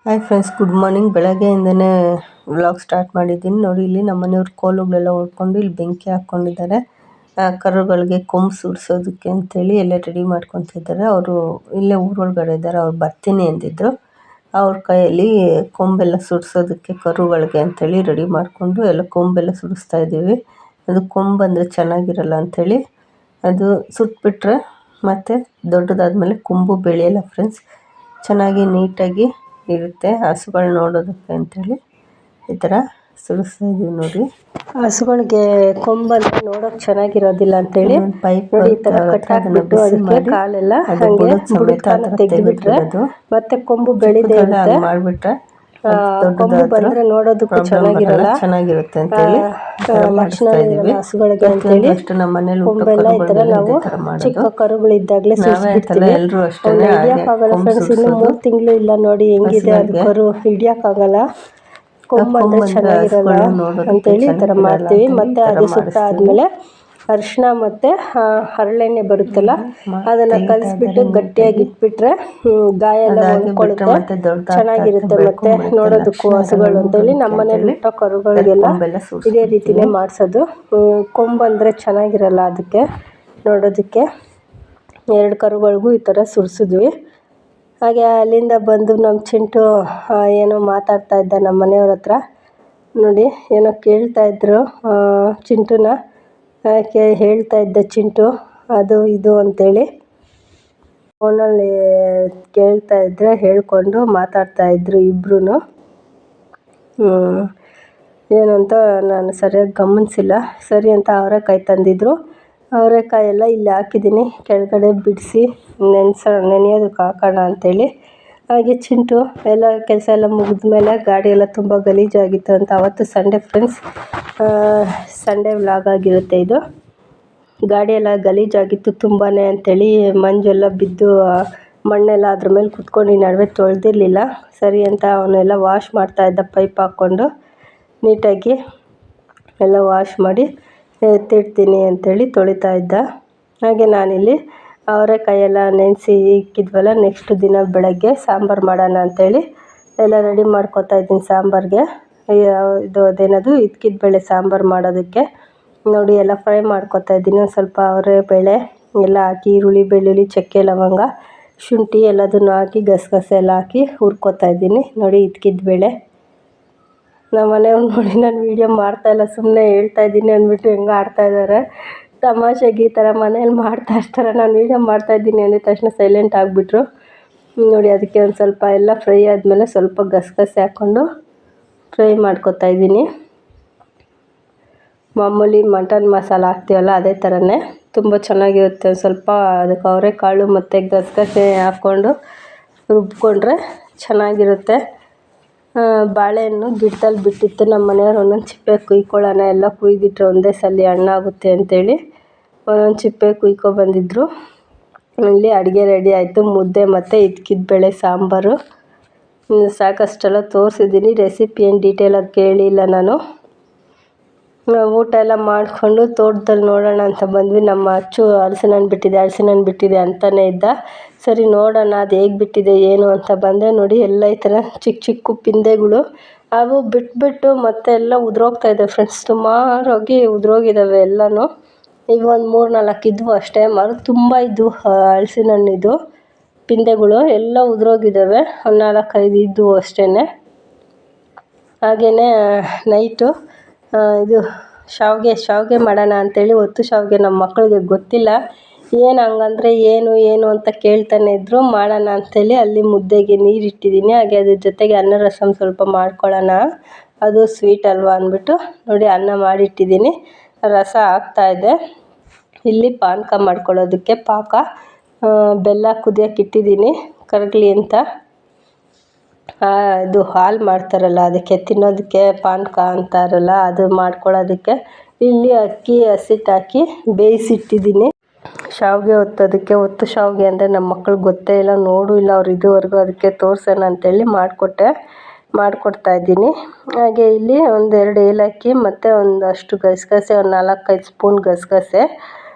Hi friends, good morning. ಬೆಳಗ್ಗೆಯಿಂದನೇ vlog start ಮಾಡಿದ್ದೀನಿ. ನೋಡಿ, ಇಲ್ಲಿ ನಮ್ಮ ಮನೆಯವ್ರು ಕೋಲುಗಳೆಲ್ಲ ಹೊಡ್ಕೊಂಡು ಇಲ್ಲಿ ಬೆಂಕಿ ಹಾಕ್ಕೊಂಡಿದ್ದಾರೆ. ಕರುಗಳಿಗೆ ಕೊಂಬು ಸುಡಿಸೋದಕ್ಕೆ ಅಂತೇಳಿ ಎಲ್ಲ ರೆಡಿ ಮಾಡ್ಕೊತಿದ್ದಾರೆ. ಅವರು ಇಲ್ಲೇ ಊರೊಳಗಡೆ ಇದ್ದಾರೆ. ಅವ್ರು ಬರ್ತೀನಿ ಅಂದಿದ್ರು. ಅವ್ರ ಕೈಯಲ್ಲಿ ಕೊಂಬೆಲ್ಲ ಸುಡಿಸೋದಕ್ಕೆ ಕರುಗಳಿಗೆ ಅಂತೇಳಿ ರೆಡಿ ಮಾಡಿಕೊಂಡು ಎಲ್ಲ ಕೊಂಬೆಲ್ಲ ಸುಡಿಸ್ತಾ ಇದ್ದೀವಿ. ಅದು ಕೊಂಬು ಅಂದರೆ ಚೆನ್ನಾಗಿರಲ್ಲ ಅಂಥೇಳಿ ಅದು ಸುಟ್ಬಿಟ್ರೆ ಮತ್ತು ದೊಡ್ಡದಾದ್ಮೇಲೆ ಕೊಂಬು ಬೆಳೆಯಲ್ಲ ಫ್ರೆಂಡ್ಸ್. ಚೆನ್ನಾಗಿ ನೀಟಾಗಿ ಇರುತ್ತೆ ಹಸುಗಳು ನೋಡೋದಕ್ಕೆ ಅಂತೇಳಿ ಈ ಥರ ಸುಡಿಸ್ತಾ ಇದೀವಿ. ನೋಡಿ, ಹಸುಗಳಿಗೆ ಕೊಂಬಂದ್ರೆ ನೋಡೋಕೆ ಚೆನ್ನಾಗಿರೋದಿಲ್ಲ ಅಂತೇಳಿ ಪೈಪ್ ನೋಡಿ ಈ ಥರ ಕಟ್ಟಾಕ್ಬಿಟ್ಟು ಅದಕ್ಕೆ ಕಾಲೆಲ್ಲ ಹಾಗೆ ತೆಗೆದುಬಿಟ್ರೆ ಮತ್ತೆ ಕೊಂಬು ಬೆಳೆದೇ ಇರುತ್ತೆ. ಮಾಡಿಬಿಟ್ರೆ ಕೊಂಬು ಬಂದ್ರೆ ನೋಡೋದಕ್ಕೂ ಚೆನ್ನಾಗಿರುತ್ತೆ ಅಂತೇಳಿ ಲಕ್ಷಣ ಹಸುಗಳಿಗೆ ಅಂತೇಳಿ ಅಷ್ಟು ನಮ್ಮ ಮನೇಲಿ ಕೊಂಬೆಲ್ಲ ಈ ಥರ ನಾವು ಚಿಕ್ಕ ಕರುಗಳಿದ್ದಾಗಲೇ ಸುಡಿಸ್ಬಿಡ್ತೀವಿ. ಎಲ್ಲರೂ ಅಷ್ಟೇ ಹಿಡಿಯೋಕ್ಕಾಗಲ್ಲ ಫ್ರೆಂಡ್ಸ್. ಇನ್ನು 3 ತಿಂಗಳು ಇಲ್ಲ ನೋಡಿ ಹೆಂಗಿದೆ ಅದು ಕರು, ಹಿಡಿಯೋಕ್ಕಾಗಲ್ಲ. ಕೊಂಬು ಅಂದ್ರೆ ಚೆನ್ನಾಗಿರಲ್ಲ ಅಂತೇಳಿ ಈ ಥರ ಮಾಡ್ತೀವಿ. ಮತ್ತೆ ಅದು ಸುತ್ತ ಆದಮೇಲೆ ಅರಿಶಿನ ಮತ್ತು ಹರಳೆಣ್ಣೆ ಬರುತ್ತಲ್ಲ ಅದನ್ನು ಕಲಿಸ್ಬಿಟ್ಟು ಗಟ್ಟಿಯಾಗಿ ಇಟ್ಬಿಟ್ರೆ ಗಾಯ ಎಲ್ಲ ಹೊಂದ್ಕೊಳ್ಳುತ್ತೆ, ಚೆನ್ನಾಗಿರುತ್ತೆ. ಮತ್ತು ನೋಡೋದಕ್ಕೂ ಹಸುಗಳು ಅಂತೇಳಿ ನಮ್ಮ ಮನೇಲಿ ಹುಟ್ಟೋ ಕರುಗಳಿಗೆಲ್ಲ ಇದೇ ರೀತಿಯೇ ಮಾಡಿಸೋದು. ಕೊಂಬಂದರೆ ಚೆನ್ನಾಗಿರಲ್ಲ ಅದಕ್ಕೆ ನೋಡೋದಕ್ಕೆ. 2 ಕರುಗಳಿಗೂ ಈ ಥರ ಸುಡಿಸಿದ್ವಿ. ಹಾಗೆ ಅಲ್ಲಿಂದ ಬಂದು ನಮ್ಮ ಚಿಂಟು ಏನೋ ಮಾತಾಡ್ತಾ ಇದ್ದ ನಮ್ಮ ಮನೆಯವ್ರ ಹತ್ರ. ನೋಡಿ, ಏನೋ ಕೇಳ್ತಾಯಿದ್ರು ಚಿಂಟುನ. ಹೇಳ್ತಾ ಇದ್ದ ಚಿಂಟು ಅದು ಇದು ಅಂತೇಳಿ ಫೋನಲ್ಲಿ ಕೇಳ್ತಾ ಇದ್ದರೆ ಹೇಳ್ಕೊಂಡು ಮಾತಾಡ್ತಾಯಿದ್ರು ಇಬ್ಬರೂ. ಏನಂತ ನಾನು ಸರಿಯಾಗಿ ಗಮನಿಸಿಲ್ಲ. ಸರಿ ಅಂತ ಅವರೆಕಾಯಿ ತಂದಿದ್ರು. ಅವರೆಕಾಯಿ ಎಲ್ಲ ಇಲ್ಲಿ ಹಾಕಿದ್ದೀನಿ, ಕೆಳಗಡೆ ಬಿಡಿಸಿ ನೆನೆಯೋದಕ್ಕೆ ಹಾಕೋಣ ಅಂತೇಳಿ. ಹಾಗೆ ಚಿಂಟು ಎಲ್ಲ ಕೆಲಸ ಎಲ್ಲ ಮುಗಿದ್ಮೇಲೆ ಗಾಡಿ ಎಲ್ಲ ತುಂಬ ಗಲೀಜಾಗಿತ್ತು ಅಂತ. ಅವತ್ತು ಸಂಡೇ ಫ್ರೆಂಡ್ಸ್, ಸಂಡೇ ವ್ಲಾಗ್ ಆಗಿರುತ್ತೆ ಇದು. ಗಾಡಿ ಎಲ್ಲ ಗಲೀಜಾಗಿತ್ತು ತುಂಬಾ ಅಂತೇಳಿ ಮಂಜೆಲ್ಲ ಬಿದ್ದು ಮಣ್ಣೆಲ್ಲ ಅದ್ರ ಮೇಲೆ ಕುತ್ಕೊಂಡು ನಡುವೆ ತೊಳೆದಿರಲಿಲ್ಲ. ಸರಿ ಅಂತ ಅವನ್ನೆಲ್ಲ ವಾಶ್ ಮಾಡ್ತಾಯಿದ್ದ ಪೈಪ್ ಹಾಕ್ಕೊಂಡು ನೀಟಾಗಿ ಎಲ್ಲ ವಾಶ್ ಮಾಡಿ ಎತ್ತಿಡ್ತೀನಿ ಅಂತೇಳಿ ತೊಳಿತಾ ಇದ್ದ. ಹಾಗೆ ನಾನಿಲ್ಲಿ ಅವರೆಕಾಯೆಲ್ಲ ನೆನೆಸಿ ಇಕ್ಕಿದ್ವಲ್ಲ, ನೆಕ್ಸ್ಟ್ ದಿನ ಬೆಳಗ್ಗೆ ಸಾಂಬಾರು ಮಾಡೋಣ ಅಂತೇಳಿ ಎಲ್ಲ ರೆಡಿ ಮಾಡ್ಕೊತಾ ಇದ್ದೀನಿ ಸಾಂಬಾರಿಗೆ. ಇದು ಅದೇನದು ಇದ್ಕಿದ ಬೇಳೆ ಸಾಂಬಾರು ಮಾಡೋದಕ್ಕೆ ನೋಡಿ ಎಲ್ಲ ಫ್ರೈ ಮಾಡ್ಕೊತಾ ಇದ್ದೀನಿ. ಒಂದು ಸ್ವಲ್ಪ ಅವರೆಬೇಳೆ ಎಲ್ಲ ಹಾಕಿ ಈರುಳ್ಳಿ, ಬೆಳ್ಳುಳ್ಳಿ, ಚಕ್ಕೆ, ಲವಂಗ, ಶುಂಠಿ ಎಲ್ಲದನ್ನು ಹಾಕಿ ಗಸಗಸೆ ಎಲ್ಲ ಹಾಕಿ ಹುರ್ಕೊತಾ ಇದ್ದೀನಿ. ನೋಡಿ, ಇದ್ಕಿದ ಬೇಳೆ. ನಮ್ಮ ಮನೆಯವ್ರು ನೋಡಿ ನಾನು ವೀಡಿಯೋ ಮಾಡ್ತಾಯಿಲ್ಲ, ಸುಮ್ಮನೆ ಹೇಳ್ತಾ ಇದ್ದೀನಿ ಅಂದ್ಬಿಟ್ಟು ಹೆಂಗೆ ಆಡ್ತಾಯಿದ್ದಾರೆ ತಮಾಷೆಗೆ. ಈ ಥರ ಮನೇಲಿ ಮಾಡ್ತಾ ಇರ್ತಾರೆ. ನಾನು ವೀಡಿಯೋ ಮಾಡ್ತಾಯಿದ್ದೀನಿ ಅಂದಿದ ತಕ್ಷಣ ಸೈಲೆಂಟ್ ಆಗಿಬಿಟ್ರು. ನೋಡಿ, ಅದಕ್ಕೆ ಒಂದು ಸ್ವಲ್ಪ ಎಲ್ಲ ಫ್ರೈ ಆದಮೇಲೆ ಸ್ವಲ್ಪ ಗಸಗಸೆ ಹಾಕ್ಕೊಂಡು ಫ್ರೈ ಮಾಡ್ಕೊತಾ ಇದ್ದೀನಿ. ಮಾಮೂಲಿ ಮಟನ್ ಮಸಾಲ ಹಾಕ್ತೀವಲ್ಲ ಅದೇ ಥರನೇ ತುಂಬ ಚೆನ್ನಾಗಿರುತ್ತೆ. ಸ್ವಲ್ಪ ಅದಕ್ಕೆ ಅವರೆಕಾಳು ಮತ್ತು ಗಸಗಸೆ ಹಾಕ್ಕೊಂಡು ರುಬ್ಕೊಂಡ್ರೆ ಚೆನ್ನಾಗಿರುತ್ತೆ. ಬಾಳೆಹಣ್ಣು ಗಿಡದಲ್ಲಿ ಬಿಟ್ಟಿತ್ತು. ನಮ್ಮ ಮನೆಯವ್ರು ಒಂದೊಂದು ಚಿಪ್ಪೆ ಕುಯ್ಕೊಳ್ಳೋಣ, ಎಲ್ಲ ಕುಯ್ದಿಟ್ರೆ ಒಂದೇ ಸಲ ಹಣ್ಣಾಗುತ್ತೆ ಅಂತೇಳಿ ಒಂದೊಂದು ಚಿಪ್ಪೆ ಕುಯ್ಕೊಬಂದಿದ್ರು. ಇಲ್ಲಿ ಅಡುಗೆ ರೆಡಿ ಆಯಿತು. ಮುದ್ದೆ ಮತ್ತು ಇದ್ಕಿದ ಬೇಳೆ ಸಾಂಬಾರು. ಸಾಕಷ್ಟೆಲ್ಲ ತೋರಿಸಿದ್ದೀನಿ. ರೆಸಿಪಿ ಏನು ಡೀಟೇಲಾಗಿ ಕೇಳಿಲ್ಲ ನಾನು. ಊಟ ಎಲ್ಲ ಮಾಡಿಕೊಂಡು ತೋಟದಲ್ಲಿ ನೋಡೋಣ ಅಂತ ಬಂದ್ವಿ. ನಮ್ಮ ಅಚ್ಚು ಹಲಸಿನ ಹಣ್ಣು ಬಿಟ್ಟಿದೆ ಅಂತಲೇ ಇದ್ದ. ಸರಿ ನೋಡೋಣ ಅದು ಹೇಗೆ ಬಿಟ್ಟಿದೆ ಏನು ಅಂತ ಬಂದರೆ ನೋಡಿ ಎಲ್ಲ ಈ ಥರ ಚಿಕ್ಕ ಚಿಕ್ಕ ಪಿಂದೆಗಳು ಅವು ಬಿಟ್ಬಿಟ್ಟು ಮತ್ತೆ ಎಲ್ಲ ಉದುರೋಗ್ತಾಯಿದೆ ಫ್ರೆಂಡ್ಸ್. ಸುಮಾರಾಗಿ ಉದುರೋಗಿದ್ದಾವೆ ಎಲ್ಲನೂ. ಈಗ ಒಂದು 3-4 ಇದ್ವು ಅಷ್ಟೇ. ತುಂಬ ಇದ್ವು ಹಲಸಿನ ಹಣ್ಣಿದು ಪಿಂದೆಗಳು ಎಲ್ಲ ಉದುರೋಗಿದ್ದಾವೆ. ಒಂದು 4-5 ಇದ್ವು ಅಷ್ಟೇ. ಹಾಗೆಯೇ ನೈಟು ಇದು ಶಾವಿಗೆ ಮಾಡೋಣ ಅಂತೇಳಿ, ಒತ್ತು ಶಾವಿಗೆ ನಮ್ಮ ಮಕ್ಕಳಿಗೆ ಗೊತ್ತಿಲ್ಲ. ಏನು ಹಂಗಂದ್ರೆ ಏನು ಅಂತ ಕೇಳ್ತಾನೆ ಇದ್ದರು. ಮಾಡೋಣ ಅಂಥೇಳಿ ಅಲ್ಲಿ ಮುದ್ದೆಗೆ ನೀರಿಟ್ಟಿದ್ದೀನಿ. ಹಾಗೆ ಅದ್ರ ಜೊತೆಗೆ ಅನ್ನ ರಸಂ ಸ್ವಲ್ಪ ಮಾಡ್ಕೊಳ್ಳೋಣ, ಅದು ಸ್ವೀಟ್ ಅಲ್ವಾ ಅಂದ್ಬಿಟ್ಟು ನೋಡಿ ಅನ್ನ ಮಾಡಿಟ್ಟಿದ್ದೀನಿ. ರಸ ಆಗ್ತಾಯಿದೆ. ಇಲ್ಲಿ ಪಾನಕ ಮಾಡ್ಕೊಳ್ಳೋದಕ್ಕೆ ಬೆಲ್ಲ ಕುದಿಯೋಕೆ ಇಟ್ಟಿದ್ದೀನಿ ಕರಗಲಿ ಅಂತ. ಇದು ಹಾಲು ಮಾಡ್ತಾರಲ್ಲ ಅದಕ್ಕೆ ತಿನ್ನೋದಕ್ಕೆ ಪಾನಕ ಅಂತಾರಲ್ಲ ಅದು ಮಾಡ್ಕೊಳ್ಳೋದಕ್ಕೆ ಇಲ್ಲಿ ಅಕ್ಕಿ ಹಸಿಟ್ಟಾಕಿ ಬೇಯಿಸಿಟ್ಟಿದ್ದೀನಿ. ಶಾವಿಗೆ ಒತ್ತೋದಕ್ಕೆ. ಒತ್ತು ಶಾವಿಗೆ ಅಂದರೆ ನಮ್ಮ ಮಕ್ಳಿಗೆ ಗೊತ್ತೇ ಇಲ್ಲ, ನೋಡೂ ಇಲ್ಲ ಅವ್ರು ಇದುವರೆಗೂ. ಅದಕ್ಕೆ ತೋರಿಸೋಣ ಅಂತೇಳಿ ಮಾಡಿಕೊಡ್ತಾಯಿದ್ದೀನಿ. ಹಾಗೆ ಇಲ್ಲಿ 1-2 ಏಲಕ್ಕಿ ಮತ್ತು ಒಂದಷ್ಟು ಗಸಗಸೆ, ಒಂದು 4-5 ಸ್ಪೂನ್ ಗಸಗಸೆ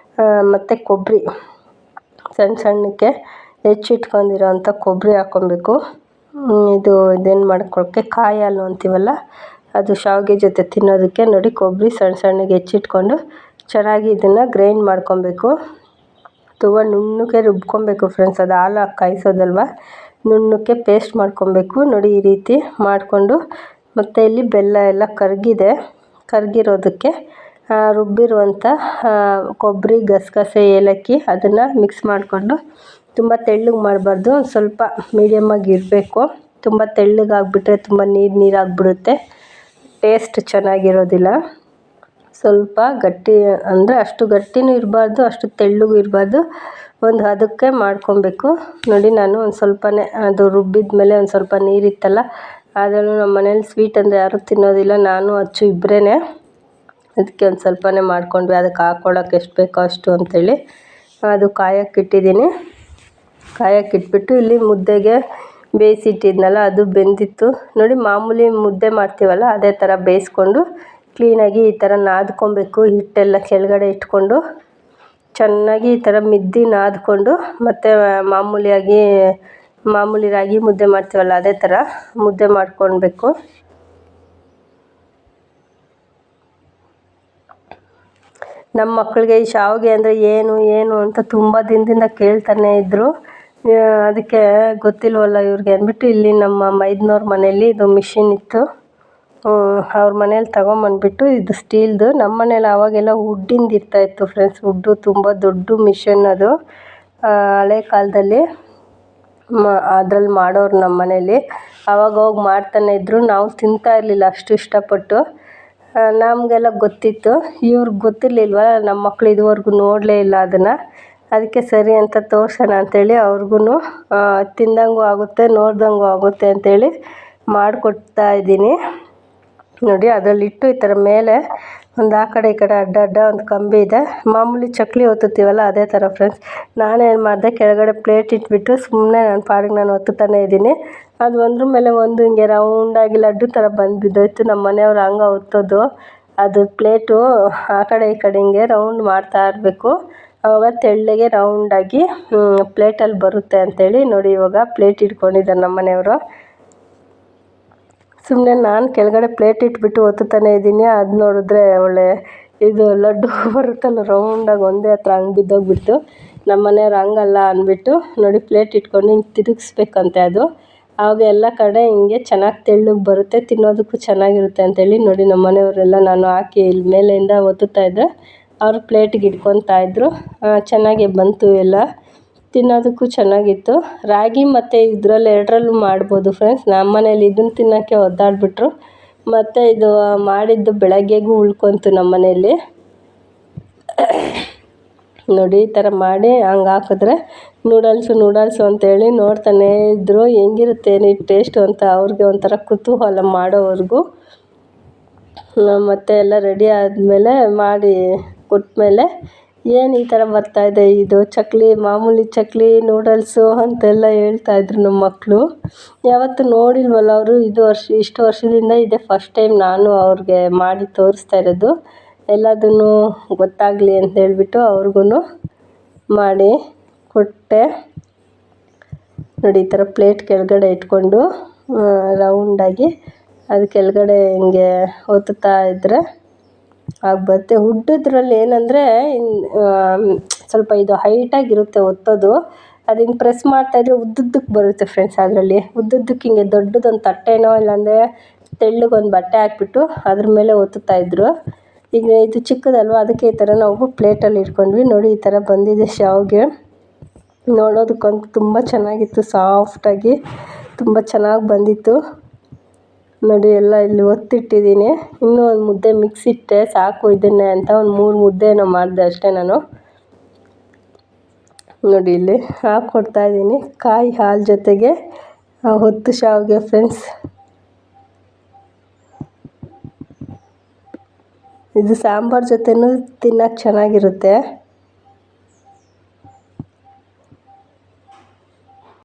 ಮತ್ತು ಕೊಬ್ಬರಿ ಸಣ್ಣಕ್ಕೆ ಹೆಚ್ಚಿಟ್ಕೊಂಡಿರೋ ಅಂಥ ಕೊಬ್ಬರಿ ಹಾಕ್ಕೊಬೇಕು. ಇದೇನು ಮಾಡ್ಕೊಳ್ಳೋಕ್ಕೆ ಕಾಯಿ ಹಾಲು ಅಂತೀವಲ್ಲ ಅದು ಶಾವಿಗೆ ಜೊತೆ ತಿನ್ನೋದಕ್ಕೆ ನೋಡಿ ಕೊಬ್ಬರಿ ಸಣ್ಣ ಸಣ್ಣಗೆ ಹೆಚ್ಚಿಟ್ಕೊಂಡು ಚೆನ್ನಾಗಿ ಇದನ್ನು ಗ್ರೈಂಡ್ ಮಾಡ್ಕೊಬೇಕು. ತುಂಬ ನುಣ್ಣಗೆ ರುಬ್ಕೊಬೇಕು ಫ್ರೆಂಡ್ಸ್. ಅದು ಹಾಲು ಹಾಕಿ ಕಾಯಿಸೋದಲ್ವ, ನುಣ್ಣಕ್ಕೆ ಪೇಸ್ಟ್ ಮಾಡ್ಕೊಬೇಕು ನೋಡಿ ಈ ರೀತಿ ಮಾಡಿಕೊಂಡು. ಮತ್ತು ಇಲ್ಲಿ ಬೆಲ್ಲ ಎಲ್ಲ ಕರಗಿರೋದಕ್ಕೆ ರುಬ್ಬಿರುವಂಥ ಕೊಬ್ಬರಿ, ಗಸಗಸೆ, ಏಲಕ್ಕಿ ಅದನ್ನು ಮಿಕ್ಸ್ ಮಾಡಿಕೊಂಡು, ತುಂಬ ತೆಳ್ಳಗೆ ಮಾಡಬಾರ್ದು, ಒಂದು ಸ್ವಲ್ಪ ಮೀಡಿಯಮ್ಮಾಗಿ ಇರಬೇಕು. ತುಂಬ ತೆಳ್ಳಗಾಗ್ಬಿಟ್ರೆ ತುಂಬ ನೀರಾಗಿಬಿಡುತ್ತೆ, ಟೇಸ್ಟ್ ಚೆನ್ನಾಗಿರೋದಿಲ್ಲ. ಸ್ವಲ್ಪ ಗಟ್ಟಿ ಅಂದರೆ ಅಷ್ಟು ಗಟ್ಟಿನೂ ಇರಬಾರ್ದು, ಅಷ್ಟು ತೆಳ್ಳಗೂ ಇರಬಾರ್ದು, ಒಂದು ಹದಕ್ಕೆ ಮಾಡ್ಕೊಬೇಕು ನೋಡಿ. ನಾನು ಒಂದು ಸ್ವಲ್ಪನೇ ಅದು ರುಬ್ಬಿದ ಮೇಲೆ ಒಂದು ಸ್ವಲ್ಪ ನೀರಿತ್ತಲ್ಲ, ಅದನ್ನು ನಮ್ಮ ಮನೇಲಿ ಸ್ವೀಟ್ ಅಂದರೆ ಯಾರೂ ತಿನ್ನೋದಿಲ್ಲ, ನಾನು ಅಚ್ಚು ಇಬ್ಬರೇ. ಅದಕ್ಕೆ ಒಂದು ಸ್ವಲ್ಪನೇ ಮಾಡ್ಕೊಂಡ್ವಿ, ಅದಕ್ಕೆ ಹಾಕ್ಕೊಳ್ಳೋಕೆ ಎಷ್ಟು ಬೇಕೋ ಅಷ್ಟು ಅಂಥೇಳಿ ಅದು ಕಾಯಕ್ಕಿಟ್ಟಿದ್ದೀನಿ. ಕಾಯಕ್ಕಿಟ್ಬಿಟ್ಟು ಇಲ್ಲಿ ಮುದ್ದೆಗೆ ಬೇಯಿಸಿಟ್ಟಿದ್ನಲ್ಲ ಅದು ಬೆಂದಿತ್ತು ನೋಡಿ. ಮಾಮೂಲಿ ಮುದ್ದೆ ಮಾಡ್ತೀವಲ್ಲ ಅದೇ ಥರ ಬೇಯಿಸ್ಕೊಂಡು ಕ್ಲೀನಾಗಿ ಈ ಥರ ನಾದ್ಕೊಬೇಕು. ಹಿಟ್ಟೆಲ್ಲ ಕೆಳಗಡೆ ಇಟ್ಕೊಂಡು ಚೆನ್ನಾಗಿ ಈ ಥರ ಮಿದ್ದಿ ನಾದ್ಕೊಂಡು, ಮತ್ತು ಮಾಮೂಲಿ ರಾಗಿ ಮುದ್ದೆ ಮಾಡ್ತೀವಲ್ಲ ಅದೇ ಥರ ಮುದ್ದೆ ಮಾಡ್ಕೊಳ್ಬೇಕು. ನಮ್ಮ ಮಕ್ಕಳಿಗೆ ಈ ಶಾವಿಗೆ ಅಂದರೆ ಏನು ಅಂತ ತುಂಬ ದಿನದಿಂದ ಕೇಳ್ತಾನೆ ಇದ್ದರು. ಅದಕ್ಕೆ ಗೊತ್ತಿಲ್ವಲ್ಲ ಇವ್ರಿಗೆ ಅಂದ್ಬಿಟ್ಟು ಇಲ್ಲಿ ನಮ್ಮ ಮೈದನವ್ರ ಮನೇಲಿ ಇದು ಮಿಷಿನ್ ಇತ್ತು, ಅವ್ರ ಮನೇಲಿ ತಗೊಂಬಂದ್ಬಿಟ್ಟು ಇದು ಸ್ಟೀಲ್ದು. ನಮ್ಮ ಮನೇಲಿ ಆವಾಗೆಲ್ಲ ವುಡ್ಡಿಂದು ಇರ್ತಾಯಿತ್ತು ಫ್ರೆಂಡ್ಸ್. ವುಡ್ಡು ತುಂಬ ದೊಡ್ಡ ಮಿಷನ್ ಅದು, ಹಳೆ ಕಾಲದಲ್ಲಿ ಅದ್ರಲ್ಲಿ ಮಾಡೋರು ನಮ್ಮ ಮನೇಲಿ. ಆವಾಗ ಹೋಗಿ ಮಾಡ್ತಾನೆ ಇದ್ದರು, ನಾವು ತಿಂತಾ ಇರಲಿಲ್ಲ ಅಷ್ಟು ಇಷ್ಟಪಟ್ಟು. ನಮಗೆಲ್ಲ ಗೊತ್ತಿತ್ತು, ಇವ್ರಿಗೆ ಗೊತ್ತಿರಲಿಲ್ವ, ನಮ್ಮ ಮಕ್ಕಳು ಇದುವರೆಗೂ ನೋಡಲೇ ಇಲ್ಲ ಅದನ್ನು. ಅದಕ್ಕೆ ಸರಿ ಅಂತ ತೋರ್ಸೋಣ ಅಂಥೇಳಿ ಅವ್ರಿಗೂ ತಿಂದಂಗೂ ಆಗುತ್ತೆ, ನೋಡ್ದಂಗೂ ಆಗುತ್ತೆ ಅಂಥೇಳಿ ಮಾಡಿಕೊಡ್ತಾ ಇದ್ದೀನಿ ನೋಡಿ. ಅದರಲ್ಲಿಟ್ಟು ಈ ಥರ ಮೇಲೆ ಒಂದು ಆ ಕಡೆ ಈ ಕಡೆ ಅಡ್ಡ ಒಂದು ಕಂಬಿ ಇದೆ, ಮಾಮೂಲಿ ಚಕ್ಲಿ ಒತ್ತುತ್ತೀವಲ್ಲ ಅದೇ ಥರ ಫ್ರೆಂಡ್ಸ್. ನಾನೇನು ಮಾಡಿದೆ, ಕೆಳಗಡೆ ಪ್ಲೇಟ್ ಇಟ್ಬಿಟ್ಟು ಸುಮ್ಮನೆ ನನ್ನ ಪಾಡಿಗೆ ನಾನು ಒತ್ತುತ್ತಾನೆ ಇದ್ದೀನಿ. ಅದು ಒಂದ್ರ ಮೇಲೆ ಒಂದು ಹಿಂಗೆ ರೌಂಡಾಗಿ ಲಡ್ಡು ಥರ ಬಂದು ಬಿದ್ದೋಯ್ತು. ನಮ್ಮ ಮನೆಯವ್ರು ಹಂಗೆ ಒತ್ತೋದು, ಅದು ಪ್ಲೇಟು ಆ ಕಡೆ ಈ ಕಡೆ ಹಿಂಗೆ ರೌಂಡ್ ಮಾಡ್ತಾ ಇರಬೇಕು, ಆವಾಗ ತೆಳ್ಳಗೆ ರೌಂಡಾಗಿ ಪ್ಲೇಟಲ್ಲಿ ಬರುತ್ತೆ ಅಂಥೇಳಿ ನೋಡಿ. ಇವಾಗ ಪ್ಲೇಟ್ ಇಟ್ಕೊಂಡಿದ್ದಾರೆ ನಮ್ಮ ಮನೆಯವರು. ಸುಮ್ಮನೆ ನಾನು ಕೆಳಗಡೆ ಪ್ಲೇಟ್ ಇಟ್ಬಿಟ್ಟು ಒತ್ತುತ್ತಾನೆ ಇದ್ದೀನಿ. ಅದು ನೋಡಿದ್ರೆ ಒಳ್ಳೆ ಇದು ಲಡ್ಡು ಬರುತ್ತಲ್ಲ ರೌಂಡಾಗಿ ಒಂದೇ ಹತ್ರ ಹಂಗೆ ಬಿದ್ದೋಗ್ಬಿಡ್ತು. ನಮ್ಮ ಮನೆಯವ್ರು ಹಂಗಲ್ಲ ಅಂದ್ಬಿಟ್ಟು ನೋಡಿ ಪ್ಲೇಟ್ ಇಟ್ಕೊಂಡು ಹಿಂಗೆ ತಿರುಗಿಸ್ಬೇಕಂತೆ ಅದು, ಆವಾಗ ಎಲ್ಲ ಕಡೆ ಹಿಂಗೆ ಚೆನ್ನಾಗಿ ತೆಳ್ಳಗೆ ಬರುತ್ತೆ, ತಿನ್ನೋದಕ್ಕೂ ಚೆನ್ನಾಗಿರುತ್ತೆ ಅಂಥೇಳಿ ನೋಡಿ. ನಮ್ಮ ಮನೆಯವರೆಲ್ಲ ನಾನು ಹಾಕಿ ಇಲ್ಲಿ ಮೇಲೆಯಿಂದ ಒತ್ತುತ್ತಾಯಿದ್ದೆ, ಅವರು ಪ್ಲೇಟಿಗೆ ಇಟ್ಕೊತಾ ಇದ್ದರು. ಚೆನ್ನಾಗೇ ಬಂತು, ಎಲ್ಲ ತಿನ್ನೋದಕ್ಕೂ ಚೆನ್ನಾಗಿತ್ತು. ರಾಗಿ ಮತ್ತು ಇದರಲ್ಲಿ ಎರಡರಲ್ಲೂ ಮಾಡ್ಬೋದು ಫ್ರೆಂಡ್ಸ್. ನಮ್ಮ ಮನೇಲಿ ಇದನ್ನು ತಿನ್ನೋಕ್ಕೆ ಒದ್ದಾಡಿಬಿಟ್ರು, ಮತ್ತು ಇದು ಮಾಡಿದ್ದು ಬೆಳಗ್ಗೆಗೂ ಉಳ್ಕೊತು ನಮ್ಮ ಮನೆಯಲ್ಲಿ ನೋಡಿ. ಈ ಥರ ಮಾಡಿ ಹಂಗೆ ಹಾಕಿದ್ರೆ ನೂಡಲ್ಸು ಅಂತೇಳಿ ನೋಡ್ತಾನೇ ಇದ್ದರು, ಹೆಂಗಿರುತ್ತೆ ಟೇಸ್ಟು ಅಂತ. ಅವ್ರಿಗೆ ಒಂಥರ ಕುತೂಹಲ ಮಾಡೋವರೆಗೂ. ಮತ್ತು ಎಲ್ಲ ರೆಡಿ ಆದಮೇಲೆ ಮಾಡಿ ಕೊಟ್ಟಮೇಲೆ ಏನು ಈ ಥರ ಬರ್ತಾಯಿದೆ ಇದು ಚಕ್ಲಿ, ಮಾಮೂಲಿ ಚಕ್ಲಿ, ನೂಡಲ್ಸು ಅಂತೆಲ್ಲ ಹೇಳ್ತಾಯಿದ್ರು ನಮ್ಮ ಮಕ್ಕಳು. ಯಾವತ್ತೂ ನೋಡಿಲ್ವಲ್ಲ ಅವರು, ಇಷ್ಟು ವರ್ಷದಿಂದ ಇದೇ ಫಸ್ಟ್ ಟೈಮ್ ನಾನು ಅವ್ರಿಗೆ ಮಾಡಿ ತೋರಿಸ್ತಾ ಇರೋದು. ಎಲ್ಲದನ್ನು ಗೊತ್ತಾಗಲಿ ಅಂತ ಹೇಳ್ಬಿಟ್ಟು ಅವ್ರಿಗೂ ಮಾಡಿ ಕೊಟ್ಟೆ ನೋಡಿ. ಈ ಥರ ಪ್ಲೇಟ್ ಕೆಳಗಡೆ ಇಟ್ಕೊಂಡು ರೌಂಡಾಗಿ ಅದು ಕೆಳಗಡೆ ಹಿಂಗೆ ಒತ್ತುತ್ತಾ ಇದ್ದರೆ ಬರುತ್ತೆ. ಹುಡ್ಡದ್ರಲ್ಲಿ ಏನಂದರೆ ಸ್ವಲ್ಪ ಇದು ಹೈಟಾಗಿರುತ್ತೆ ಒತ್ತೋದು, ಅದು ಹಿಂಗೆ ಪ್ರೆಸ್ ಮಾಡ್ತಾಯಿದ್ರೆ ಉದ್ದುದ್ದಕ್ಕೆ ಬರುತ್ತೆ ಫ್ರೆಂಡ್ಸ್. ಅದರಲ್ಲಿ ಉದ್ದುದ್ದಕ್ಕೆ ಹಿಂಗೆ ದೊಡ್ಡದೊಂದು ತಟ್ಟೆನೋ ಇಲ್ಲಾಂದರೆ ತೆಳ್ಳಗೊಂದು ಬಟ್ಟೆ ಹಾಕ್ಬಿಟ್ಟು ಅದ್ರ ಮೇಲೆ ಒತ್ತುತ್ತಾಯಿದ್ರು. ಈಗ ಇದು ಚಿಕ್ಕದಲ್ವ, ಅದಕ್ಕೆ ಈ ಥರ ನಾವು ಪ್ಲೇಟಲ್ಲಿ ಇಟ್ಕೊಂಡ್ವಿ ನೋಡಿ. ಈ ಥರ ಬಂದಿದೆ ಶಾವಿಗೆ, ನೋಡೋದಕ್ಕಂತೂ ತುಂಬ ಚೆನ್ನಾಗಿತ್ತು, ಸಾಫ್ಟಾಗಿ ತುಂಬ ಚೆನ್ನಾಗಿ ಬಂದಿತ್ತು ನೋಡಿ. ಎಲ್ಲ ಇಲ್ಲಿ ಒತ್ತಿಟ್ಟಿದ್ದೀನಿ, ಇನ್ನೂ ಒಂದು ಮುದ್ದೆ ಮಿಕ್ಸ್ ಇಟ್ಟೆ ಸಾಕು ಇದನ್ನೇ ಅಂತ, ಒಂದು 3 ಮುದ್ದೆನೋ ಮಾಡಿದೆ ಅಷ್ಟೇ ನಾನು ನೋಡಿ. ಇಲ್ಲಿ ಹಾಕ್ಕೊಡ್ತಾ ಇದ್ದೀನಿ ಕಾಯಿ ಹಾಲು ಜೊತೆಗೆ ಹೊತ್ತು ಶಾವಿಗೆ ಫ್ರೆಂಡ್ಸ್. ಇದು ಸಾಂಬಾರು ಜೊತೆನೂ ತಿನ್ನೋಕ್ಕೆ ಚೆನ್ನಾಗಿರುತ್ತೆ.